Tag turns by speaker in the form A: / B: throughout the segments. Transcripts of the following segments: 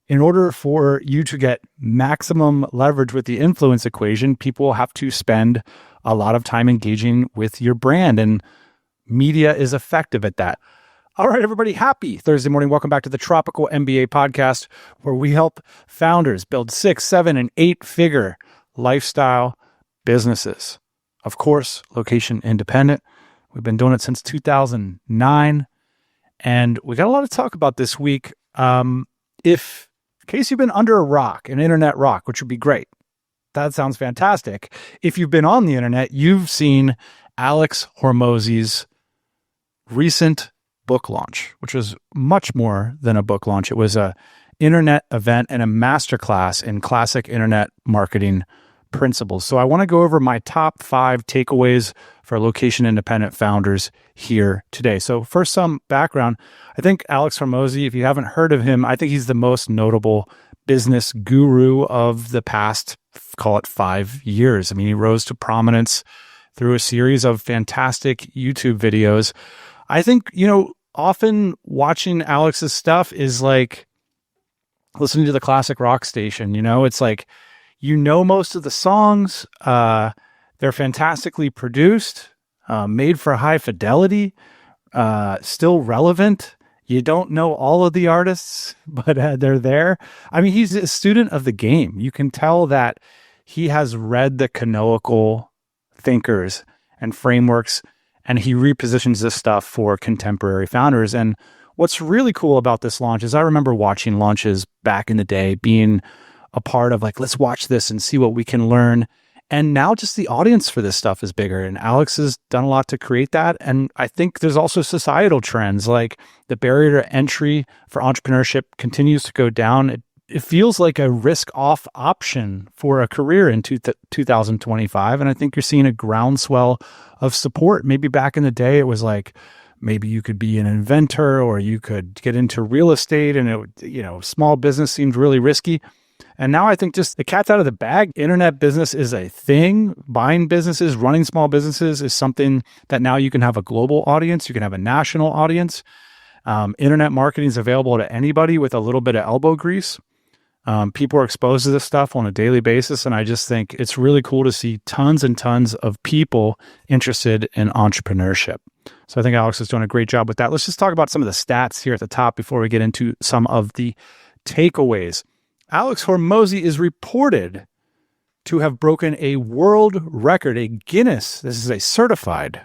A: in order for you to get maximum leverage with the influence equation, people have to spend a lot of time engaging with your brand, and media is effective at that. All right, everybody, happy Thursday morning. Welcome back to the Tropical MBA podcast, where we help founders build 6, 7, and 8-figure lifestyle businesses. Of course, location independent. We've been doing it since 2009, and we got a lot to talk about this week. In case you've been under a rock, an internet rock, which would be great. That sounds fantastic. If you've been on the internet, you've seen Alex Hormozi's recent book launch, which was much more than a book launch. It was a internet event and a masterclass in classic internet marketing principles. So I want to go over my top 5 takeaways for location independent founders here today. So first, some background. I think Alex Hormozi, if you haven't heard of him, I think he's the most notable business guru of the past, call it 5 years. I mean, he rose to prominence through a series of fantastic YouTube videos. I think, often watching Alex's stuff is like listening to the classic rock station. It's like, most of the songs, they're fantastically produced, made for high fidelity, still relevant. You don't know all of the artists, but they're there. I mean, he's a student of the game. You can tell that he has read the canonical thinkers and frameworks, and he repositions this stuff for contemporary founders. And what's really cool about this launch is I remember watching launches back in the day, being a part of like, let's watch this and see what we can learn. And now just the audience for this stuff is bigger. And Alex has done a lot to create that. And I think there's also societal trends, like the barrier to entry for entrepreneurship continues to go down. It feels like a risk-off option for a career in 2025. And I think you're seeing a groundswell of support. Maybe back in the day, it was like, maybe you could be an inventor or you could get into real estate, and small business seemed really risky. And now I think just the cat's out of the bag. Internet business is a thing. Buying businesses, running small businesses is something that now you can have a global audience. You can have a national audience. Internet marketing is available to anybody with a little bit of elbow grease. People are exposed to this stuff on a daily basis. And I just think it's really cool to see tons and tons of people interested in entrepreneurship. So I think Alex is doing a great job with that. Let's just talk about some of the stats here at the top before we get into some of the takeaways. Alex Hormozi is reported to have broken a world record, a Guinness. This is a certified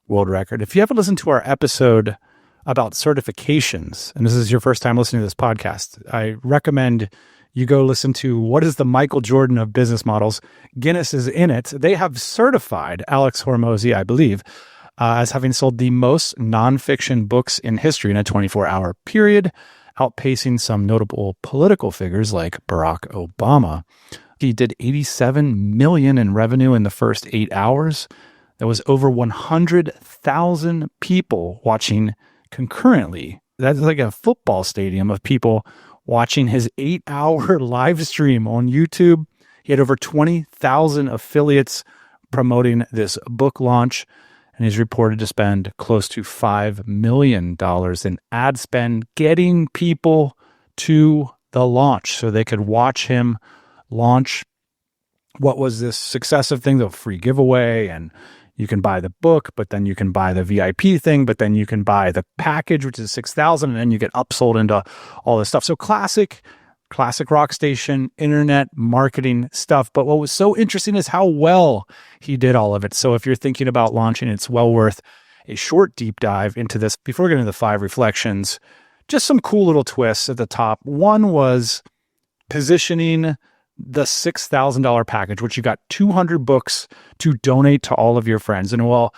A: world record. If you haven't listened to our episode about certifications, and this is your first time listening to this podcast, I recommend you go listen to What is the Michael Jordan of Business Models. Guinness is in it. They have certified Alex Hormozi, I believe, as having sold the most nonfiction books in history in a 24-hour period, outpacing some notable political figures like Barack Obama. He did $87 million in revenue in the first 8 hours. There was over 100,000 people watching concurrently. That's like a football stadium of people watching his 8-hour live stream on YouTube. He had over 20,000 affiliates promoting this book launch, and he's reported to spend close to $5 million in ad spend getting people to the launch so they could watch him launch what was this successive thing, the free giveaway, and you can buy the book, but then you can buy the VIP thing, but then you can buy the package, which is $6,000, and then you get upsold into all this stuff. So classic rock station, internet marketing stuff. But what was so interesting is how well he did all of it. So if you're thinking about launching, it's well worth a short deep dive into this. Before we get into the 5 reflections, just some cool little twists at the top. One was positioning the $6,000 package, which you got 200 books to donate to all of your friends. And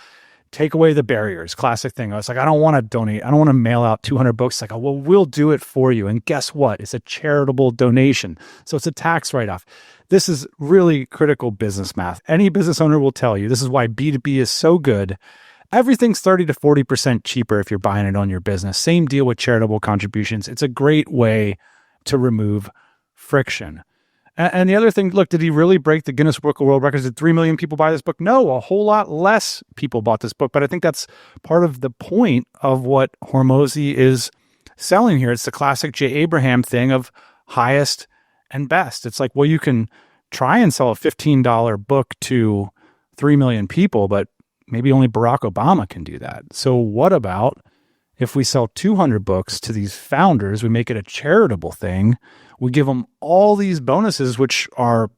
A: take away the barriers. Classic thing. I was like, I don't want to donate. I don't want to mail out 200 books. Like, well, we'll do it for you. And guess what? It's a charitable donation. So it's a tax write-off. This is really critical business math. Any business owner will tell you this is why B2B is so good. Everything's 30 to 40% cheaper if you're buying it on your business. Same deal with charitable contributions. It's a great way to remove friction. And the other thing, look, did he really break the Guinness World Records? Did 3 million people buy this book? No, a whole lot less people bought this book. But I think that's part of the point of what Hormozi is selling here. It's the classic J. Abraham thing of highest and best. It's like, well, you can try and sell a $15 book to 3 million people, but maybe only Barack Obama can do that. So what about if we sell 200 books to these founders, we make it a charitable thing, we give them all these bonuses, which are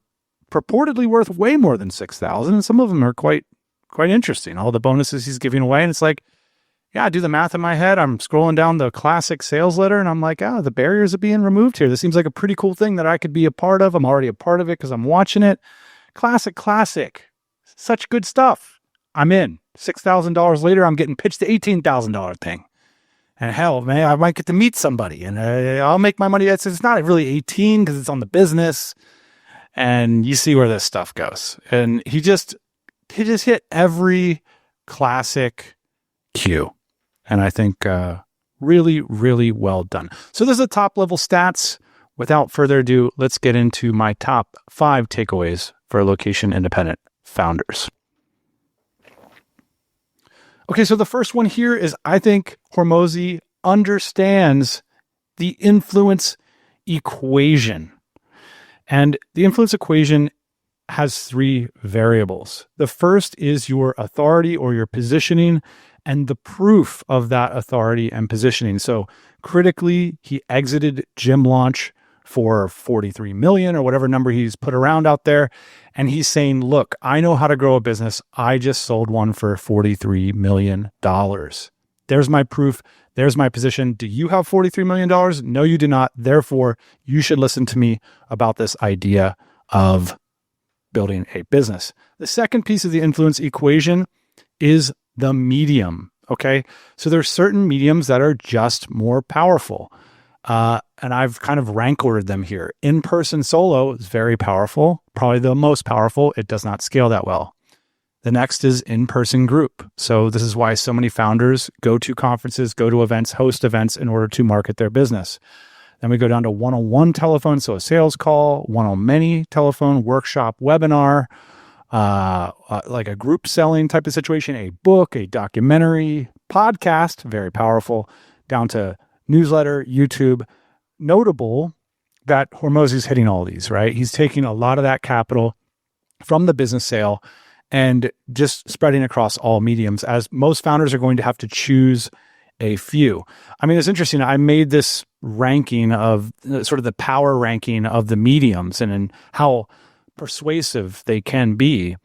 A: purportedly worth way more than 6,000, and some of them are quite interesting. All the bonuses he's giving away, and it's like, yeah, I do the math in my head. I'm scrolling down the classic sales letter, and I'm like, the barriers are being removed here. This seems like a pretty cool thing that I could be a part of. I'm already a part of it because I'm watching it. Classic. Such good stuff. I'm in. $6,000 later, I'm getting pitched the $18,000 thing. And hell, man, I might get to meet somebody, and I'll make my money. It's not really 18 because it's on the business, and you see where this stuff goes. And he just hit every classic cue, and I think really, really well done. So there's the top level stats. Without further ado, let's get into my top 5 takeaways for location independent founders. Okay, so the first one here is, I think Hormozi understands the influence equation. And the influence equation has 3 variables. The first is your authority or your positioning and the proof of that authority and positioning. So critically, he exited Gym Launch for 43 million or whatever number he's put around out there. And he's saying, look, I know how to grow a business. I just sold one for $43 million. There's my proof. There's my position. Do you have $43 million? No, you do not. Therefore, you should listen to me about this idea of building a business. The second piece of the influence equation is the medium. Okay. So there's certain mediums that are just more powerful. And I've kind of rank ordered them here. In-person solo is very powerful, probably the most powerful. It does not scale that well. The next is in-person group. So this is why so many founders go to conferences, go to events, host events in order to market their business. Then we go down to one-on-one telephone, so a sales call, one-on-many telephone, workshop, webinar, like a group selling type of situation, a book, a documentary, podcast, very powerful, down to newsletter, YouTube. Notable that Hormozi's hitting all these, right? He's taking a lot of that capital from the business sale and just spreading across all mediums, as most founders are going to have to choose a few. I mean, it's interesting. I made this ranking of sort of the power ranking of the mediums and how persuasive they can be.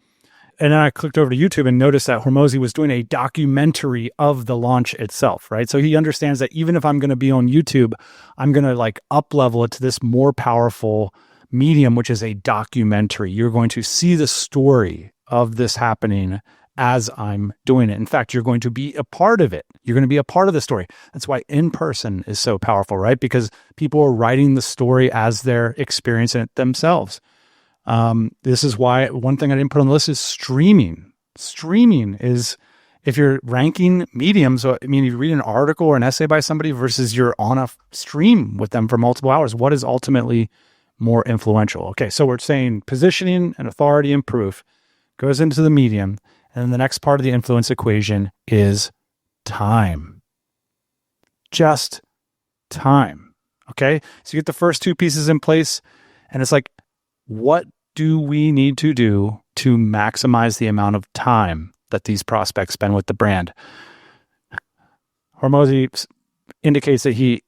A: And then I clicked over to YouTube and noticed that Hormozi was doing a documentary of the launch itself, right? So he understands that even if I'm going to be on YouTube, I'm going to like up level it to this more powerful medium, which is a documentary. You're going to see the story of this happening as I'm doing it. In fact, you're going to be a part of it. You're going to be a part of the story. That's why in-person is so powerful, right? Because people are writing the story as they're experiencing it themselves. This is why one thing I didn't put on the list is streaming. Streaming is, if you're ranking mediums, I mean, if you read an article or an essay by somebody versus you're on a stream with them for multiple hours, what is ultimately more influential? Okay, so we're saying positioning and authority and proof goes into the medium. And then the next part of the influence equation is time. Just time. Okay, so you get the first 2 pieces in place, and it's like, what do we need to do to maximize the amount of time that these prospects spend with the brand? Hormozi indicates that he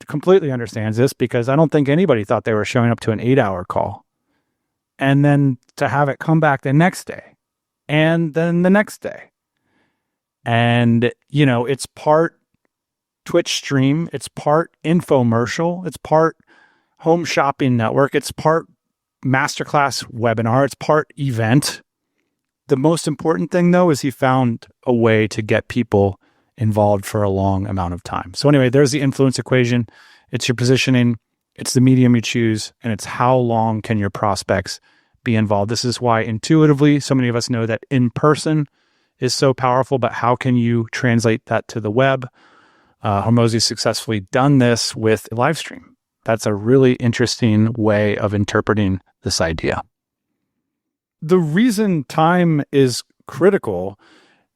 A: completely understands this, because I don't think anybody thought they were showing up to an 8-hour call. And then to have it come back the next day, and then the next day. And, you know, it's part Twitch stream, it's part infomercial, it's part home shopping network, it's part masterclass webinar, it's part event. The most important thing, though, is he found a way to get people involved for a long amount of time. So anyway, there's the influence equation. It's your positioning, it's the medium you choose, and it's how long can your prospects be involved. This is why intuitively so many of us know that in person is so powerful, but how can you translate that to the web? Hormozi's successfully done this with a live stream. That's a really interesting way of interpreting this idea. The reason time is critical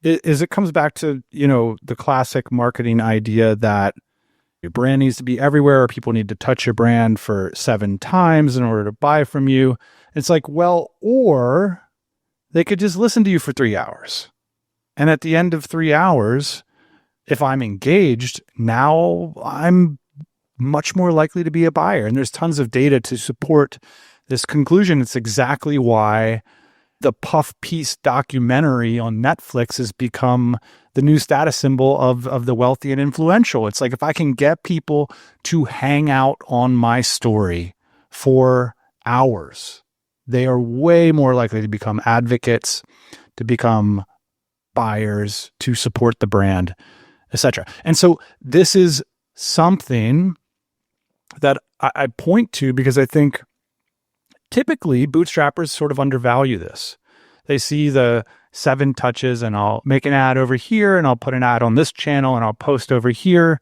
A: is it comes back to, you know, the classic marketing idea that Your brand needs to be everywhere, or people need to touch your brand for 7 times in order to buy from you. It's like, well, or they could just listen to you for 3 hours. And at the end of 3 hours, if I'm engaged, now I'm much more likely to be a buyer. And there's tons of data to support this conclusion. It's exactly why the Puff Piece documentary on Netflix has become the new status symbol of the wealthy and influential. It's like, if I can get people to hang out on my story for hours, they are way more likely to become advocates, to become buyers, to support the brand, etc. And so this is something that I point to because I think typically bootstrappers sort of undervalue this. They see the 7 touches and I'll make an ad over here and I'll put an ad on this channel and I'll post over here,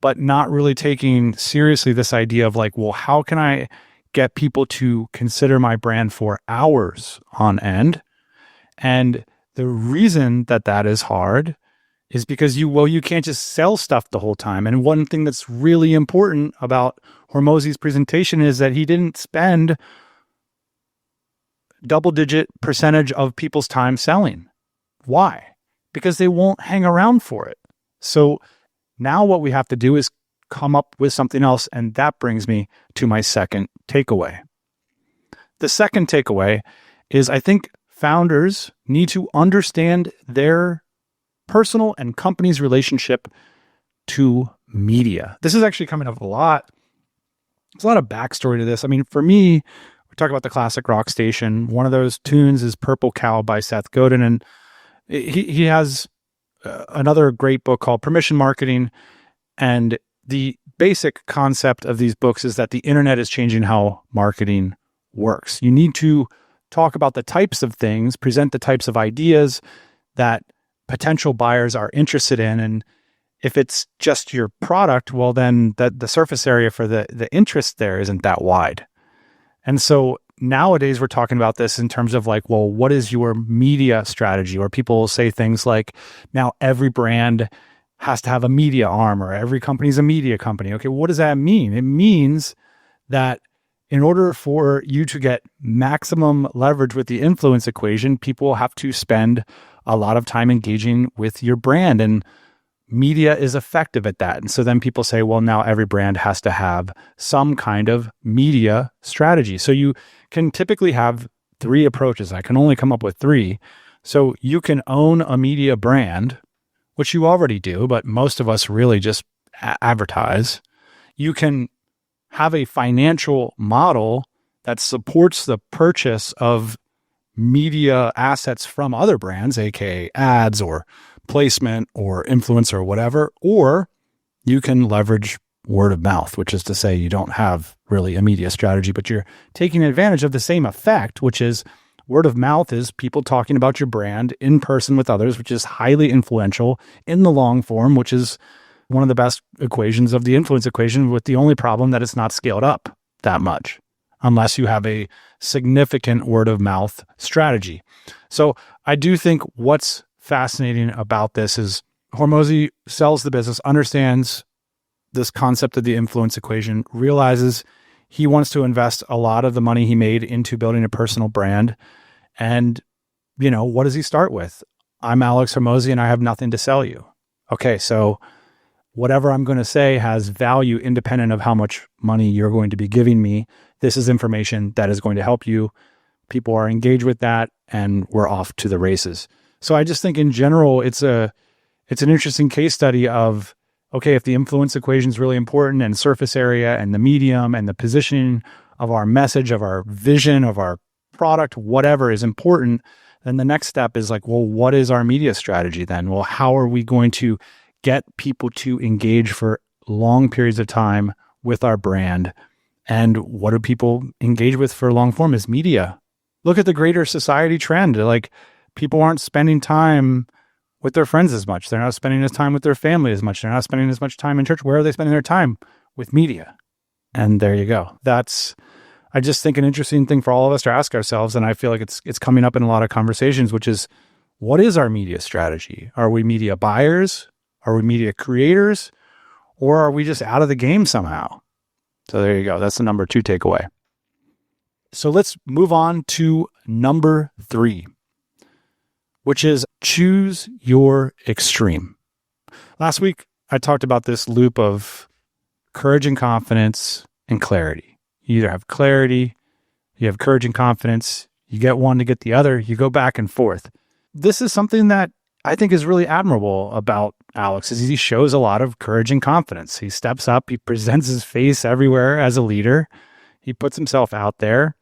A: but not really taking seriously this idea of like, well, how can I get people to consider my brand for hours on end? And the reason that is hard is because you can't just sell stuff the whole time. And one thing that's really important about Hormozi's presentation is that he didn't spend double-digit percentage of people's time selling. Why? Because they won't hang around for it. So now what we have to do is come up with something else, and that brings me to my second takeaway. The second takeaway is I think founders need to understand their personal and company's relationship to media. This is actually coming up a lot. There's a lot of backstory to this. I mean, for me, we talk about the classic rock station. One of those tunes is Purple Cow by Seth Godin. And he has another great book called Permission Marketing. And the basic concept of these books is that the internet is changing how marketing works. You need to talk about the types of things, present the types of ideas that potential buyers are interested in. And if it's just your product, well, then the surface area for the interest there isn't that wide. And so nowadays we're talking about this in terms of like, well, what is your media strategy? Or people will say things like, now every brand has to have a media arm, or every company's a media company. Okay, what does that mean? It means that in order for you to get maximum leverage with the influence equation, people have to spend a lot of time engaging with your brand, and media is effective at that. And so then people say, well, now every brand has to have some kind of media strategy. So you can typically have 3 approaches. I can only come up with 3. So you can own a media brand, which you already do, but most of us really just advertise. You can have a financial model that supports the purchase of media assets from other brands, aka ads or placement or influence or whatever, or you can leverage word of mouth, which is to say you don't have really a media strategy, but you're taking advantage of the same effect, which is word of mouth is people talking about your brand in person with others, which is highly influential in the long form, which is one of the best equations of the influence equation, with the only problem that it's not scaled up that much unless you have a significant word of mouth strategy. So I do think what's fascinating about this is Hormozi sells the business, understands this concept of the influence equation, realizes he wants to invest a lot of the money he made into building a personal brand. And, what does he start with? I'm Alex Hormozi and I have nothing to sell you. Okay, so whatever I'm going to say has value independent of how much money you're going to be giving me. This is information that is going to help you. People are engaged with that, and we're off to the races. So I just think in general, it's an interesting case study of, okay, if the influence equation is really important, and surface area and the medium and the positioning of our message, of our vision, of our product, whatever is important, then the next step is like, well, what is our media strategy then? Well, how are we going to get people to engage for long periods of time with our brand? And what do people engage with for long form is media. Look at the greater society trend. Like, people aren't spending time with their friends as much. They're not spending as time with their family as much. They're not spending as much time in church. Where are they spending their time? With media. And there you go. That's, I just think, an interesting thing for all of us to ask ourselves. And I feel like it's coming up in a lot of conversations, which is, what is our media strategy? Are we media buyers? Are we media creators? Or are we just out of the game somehow? So there you go. That's the number 2 takeaway. So let's move on to number 3, which is choose your extreme. Last week, I talked about this loop of courage and confidence and clarity. You either have clarity, you have courage and confidence, you get one to get the other, you go back and forth. This is something that I think is really admirable about Alex, is he shows a lot of courage and confidence. He steps up, he presents his face everywhere as a leader, he puts himself out there,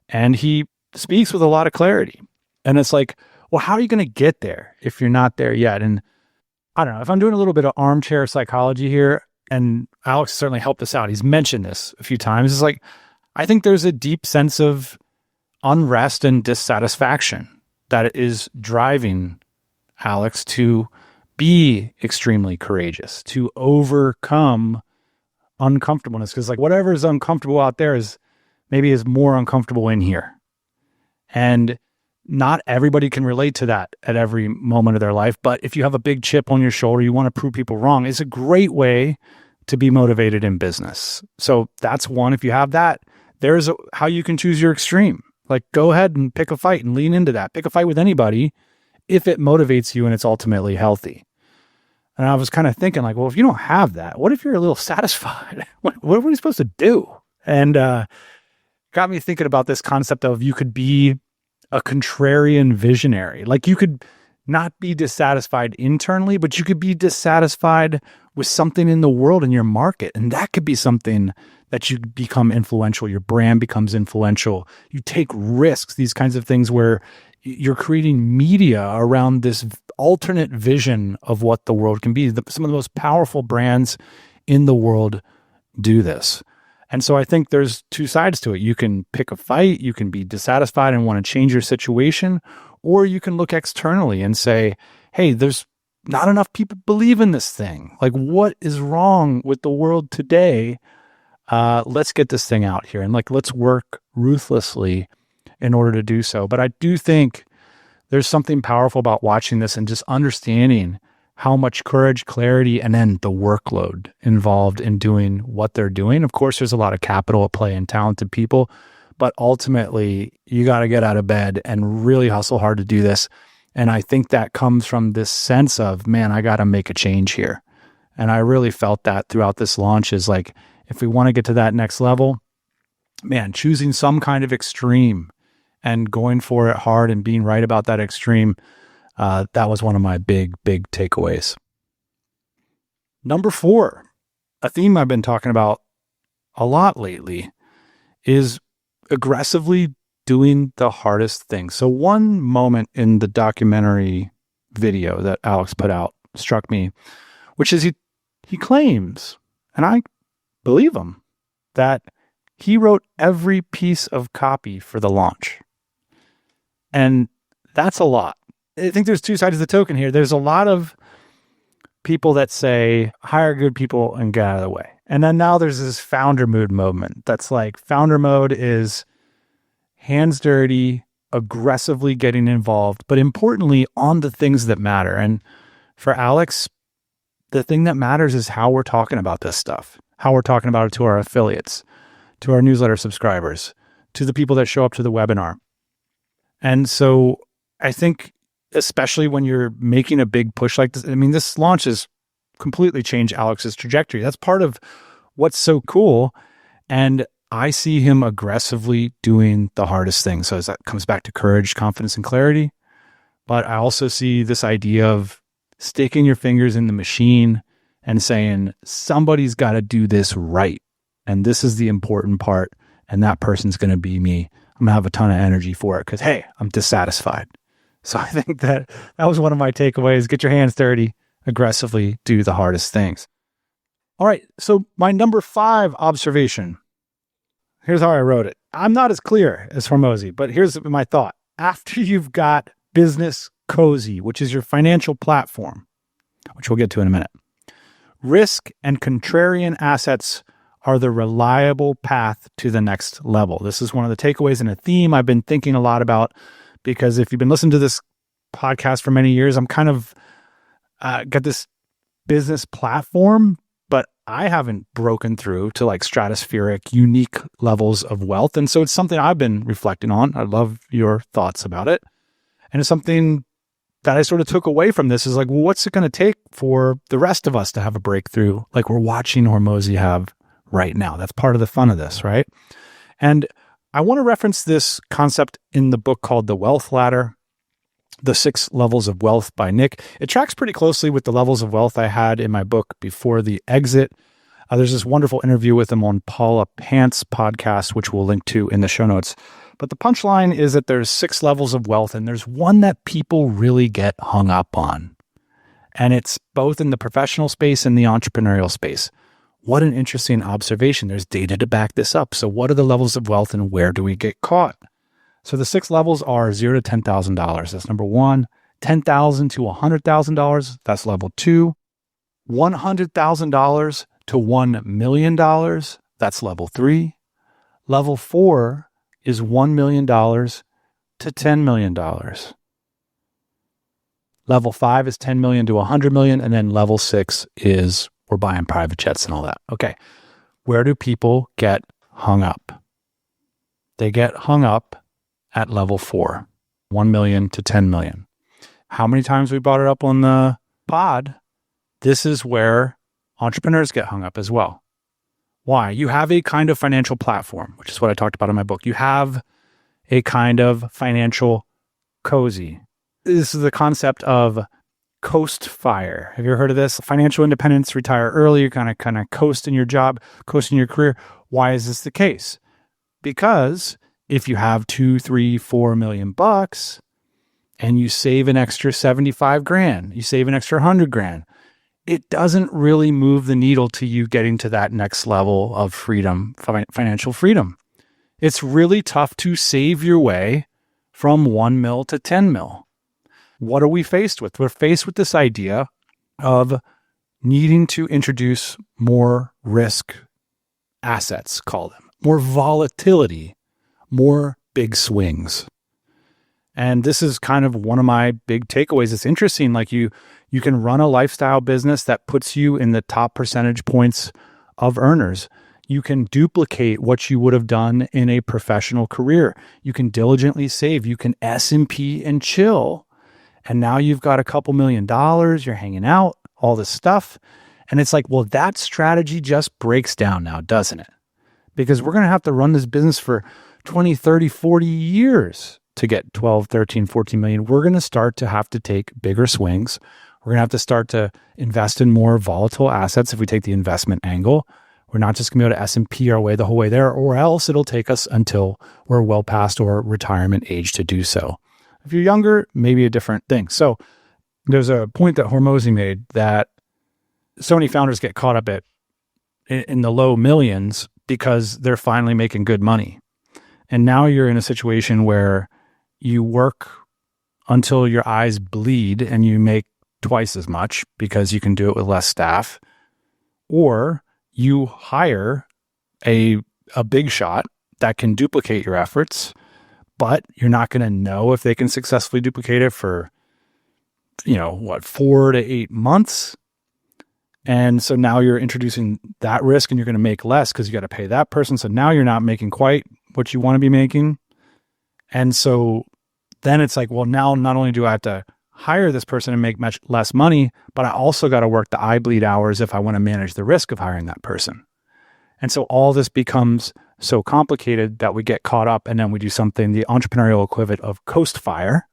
A: and he speaks with a lot of clarity. And it's like, well, how are you going to get there if you're not there yet? And I don't know, if I'm doing a little bit of armchair psychology here, and Alex certainly helped us out, he's mentioned this a few times, it's like, I think there's a deep sense of unrest and dissatisfaction that is driving Alex to be extremely courageous, to overcome uncomfortableness. Because like whatever is uncomfortable out there is more uncomfortable in here. And not everybody can relate to that at every moment of their life. But if you have a big chip on your shoulder, you want to prove people wrong, it's a great way to be motivated in business. So that's one. If you have that, there's how you can choose your extreme. Like go ahead and pick a fight and lean into that. Pick a fight with anybody if it motivates you and it's ultimately healthy. And I was kind of thinking like, well, if you don't have that, what if you're a little satisfied? What are we supposed to do? And got me thinking about this concept of you could be a contrarian visionary. Like you could not be dissatisfied internally, but you could be dissatisfied with something in the world, in your market. And that could be something that you become influential. Your brand becomes influential. You take risks, these kinds of things where you're creating media around this alternate vision of what the world can be. Some of the most powerful brands in the world do this. And so I think there's 2 sides to it. You can pick a fight, you can be dissatisfied and want to change your situation, or you can look externally and say, hey, there's not enough people believe in this thing. Like, what is wrong with the world today? Let's get this thing out here. And like, let's work ruthlessly in order to do so. But I do think there's something powerful about watching this and just understanding how much courage, clarity, and then the workload involved in doing what they're doing. Of course, there's a lot of capital at play and talented people, but ultimately you got to get out of bed and really hustle hard to do this. And I think that comes from this sense of, man, I got to make a change here. And I really felt that throughout this launch is like, if we want to get to that next level, man, choosing some kind of extreme and going for it hard and being right about that extreme, that was one of my big takeaways. Number 4, a theme I've been talking about a lot lately is aggressively doing the hardest thing. So one moment in the documentary video that Alex put out struck me, which is he claims, and I believe him, that he wrote every piece of copy for the launch. And that's a lot. I think there's 2 sides of the token here. There's a lot of people that say, hire good people and get out of the way. And then now there's this founder mood movement. That's like, founder mode is hands dirty, aggressively getting involved, but importantly on the things that matter. And for Alex, the thing that matters is how we're talking about this stuff, how we're talking about it to our affiliates, to our newsletter subscribers, to the people that show up to the webinar. And so I think, especially when you're making a big push like this, I mean, this launch has completely changed Alex's trajectory. That's part of what's so cool. And I see him aggressively doing the hardest thing. So that comes back to courage, confidence, and clarity. But I also see this idea of sticking your fingers in the machine and saying, somebody's got to do this right. And this is the important part. And that person's going to be me. I'm going to have a ton of energy for it because, hey, I'm dissatisfied. So I think that was one of my takeaways. Get your hands dirty, aggressively do the hardest things. All right. So my number 5 observation. Here's how I wrote it. I'm not as clear as Hormozi, but here's my thought. After you've got Business Cozy, which is your financial platform, which we'll get to in a minute, risk and contrarian assets are the reliable path to the next level. This is one of the takeaways and a theme I've been thinking a lot about, because if you've been listening to this podcast for many years, I'm kind of got this business platform but I haven't broken through to like stratospheric, unique levels of wealth. And so it's something I've been reflecting on. I love your thoughts about it. And it's something that I sort of took away from this is like, well, what's it going to take for the rest of us to have a breakthrough like we're watching Hormozi have right now? That's part of the fun of this, right? And I want to reference this concept in the book called The Wealth Ladder, The 6 Levels of Wealth by Nick. It tracks pretty closely with the levels of wealth I had in my book Before the Exit. There's this wonderful interview with him on Paula Pant's podcast, which we'll link to in the show notes. But the punchline is that there's 6 levels of wealth, and there's one that people really get hung up on. And it's both in the professional space and the entrepreneurial space. What an interesting observation. There's data to back this up. So what are the levels of wealth and where do we get caught? So the 6 levels are $0 to $10,000. That's number 1. $10,000 to $100,000. That's level 2. $100,000 to $1 million. That's level 3. Level 4 is $1 million to $10 million. Level 5 is $10 million to $100 million. And then level 6 is we're buying private jets and all that. Okay. Where do people get hung up? They get hung up at level 4, 1 million to 10 million. How many times we brought it up on the pod? This is where entrepreneurs get hung up as well. Why? You have a kind of financial platform, which is what I talked about in my book. You have a kind of financial cozy. This is the concept of coast fire. Have you ever heard of this? Financial independence, retire early, you kind of coast in your job, coast in your career. Why is this the case? Because if you have 2, 3, 4 million bucks and you save an extra 75 grand, you save an extra 100 grand, it doesn't really move the needle to you getting to that next level of freedom, financial freedom. It's really tough to save your way from 1 mil to 10 mil. What are we faced with? We're faced with this idea of needing to introduce more risk assets, call them, more volatility, more big swings. And this is kind of one of my big takeaways. It's interesting, like you can run a lifestyle business that puts you in the top percentage points of earners. You can duplicate what you would have done in a professional career. You can diligently save. You can S&P and chill. And now you've got a couple $1 million. You're hanging out, all this stuff. And it's like, well, that strategy just breaks down now, doesn't it? Because we're going to have to run this business for 20, 30, 40 years to get 12, 13, 14 million. We're going to start to have to take bigger swings. We're going to have to start to invest in more volatile assets if we take the investment angle. We're not just going to be able to S&P our way the whole way there, or else it'll take us until we're well past our retirement age to do so. If you're younger, maybe a different thing. So there's a point that Hormozi made that so many founders get caught up in the low millions because they're finally making good money. And now you're in a situation where you work until your eyes bleed and you make twice as much because you can do it with less staff, or you hire a big shot that can duplicate your efforts, but you're not going to know if they can successfully duplicate it for, 4 to 8 months. And so now you're introducing that risk and you're going to make less because you got to pay that person. So now you're not making quite what you want to be making. And so then it's like, well, now not only do I have to hire this person and make much less money, but I also got to work the eye bleed hours if I want to manage the risk of hiring that person. And so all this becomes so complicated that we get caught up and then we do something, the entrepreneurial equivalent of coast fire,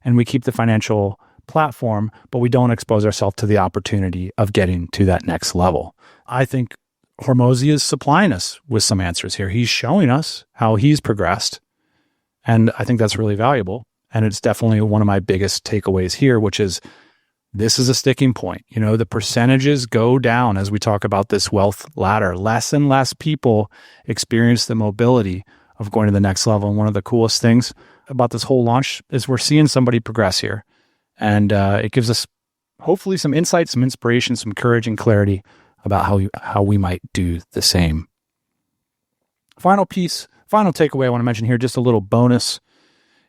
A: and we keep the financial platform, but we don't expose ourselves to the opportunity of getting to that next level. I think Hormozi is supplying us with some answers here. He's showing us how he's progressed. And I think that's really valuable. And it's definitely one of my biggest takeaways here, which is this is a sticking point. The percentages go down as we talk about this wealth ladder. Less and less people experience the mobility of going to the next level. And one of the coolest things about this whole launch is we're seeing somebody progress here. And it gives us hopefully some insight, some inspiration, some courage and clarity about how we might do the same. Final takeaway I want to mention here, just a little bonus,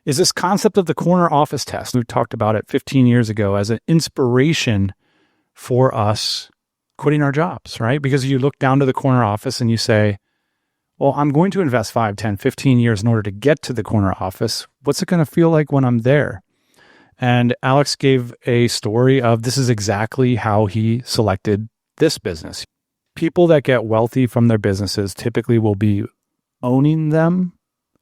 A: is this concept of the corner office test. We talked about it 15 years ago as an inspiration for us quitting our jobs, right? Because you look down to the corner office and you say, well, I'm going to invest 5, 10, 15 years in order to get to the corner office. What's it going to feel like when I'm there? And Alex gave a story of this is exactly how he selected this business. People that get wealthy from their businesses typically will be owning them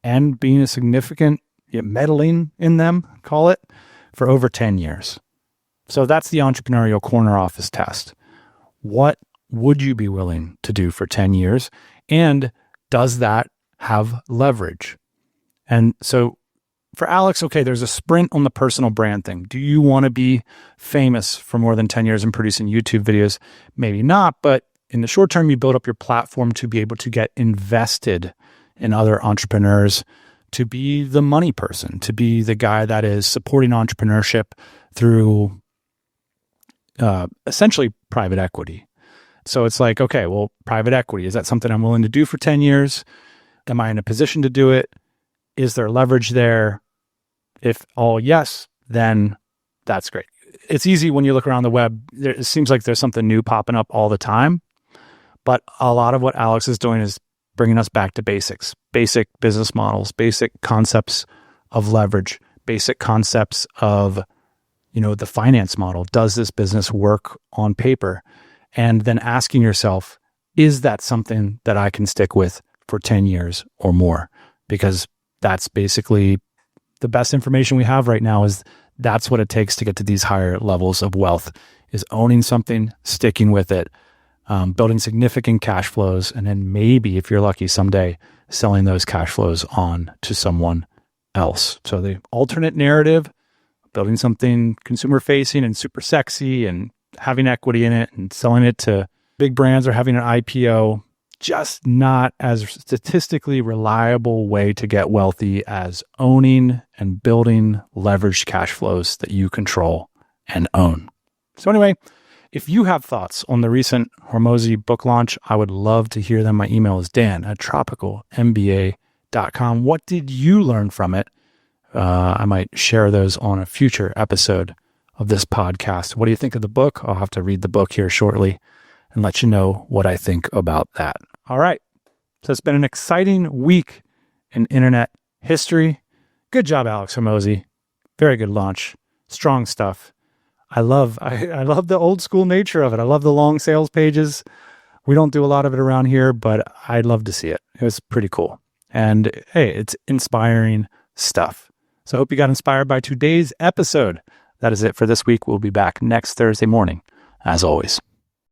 A: and being a significant meddling in them, call it, for over 10 years. So that's the entrepreneurial corner office test. What would you be willing to do for 10 years? And does that have leverage? And so for Alex, okay, there's a sprint on the personal brand thing. Do you want to be famous for more than 10 years and producing YouTube videos? Maybe not, but in the short term, you build up your platform to be able to get invested in other entrepreneurs, to be the money person, to be the guy that is supporting entrepreneurship through essentially private equity. So it's like, okay, well, private equity, is that something I'm willing to do for 10 years? Am I in a position to do it? Is there leverage there? If all yes, then that's great. It's easy when you look around the web. It seems like there's something new popping up all the time. But a lot of what Alex is doing is bringing us back to basics, basic business models, basic concepts of leverage, basic concepts of, the finance model. Does this business work on paper? And then asking yourself, is that something that I can stick with for 10 years or more? Because that's basically the best information we have right now. Is that's what it takes to get to these higher levels of wealth, is owning something, sticking with it, building significant cash flows, and then maybe, if you're lucky someday, selling those cash flows on to someone else. So the alternate narrative, building something consumer facing and super sexy and having equity in it and selling it to big brands or having an IPO, just not as statistically reliable way to get wealthy as owning and building leveraged cash flows that you control and own. So anyway, if you have thoughts on the recent Hormozi book launch, I would love to hear them. My email is dan@tropicalmba.com. What did you learn from it? I might share those on a future episode of this podcast. What do you think of the book? I'll have to read the book here shortly and let you know what I think about that. All right. So it's been an exciting week in internet history. Good job, Alex Hormozi. Very good launch. Strong stuff. I love the old school nature of it. I love the long sales pages. We don't do a lot of it around here, but I'd love to see it. It was pretty cool. And hey, it's inspiring stuff. So I hope you got inspired by today's episode. That is it for this week. We'll be back next Thursday morning, as always.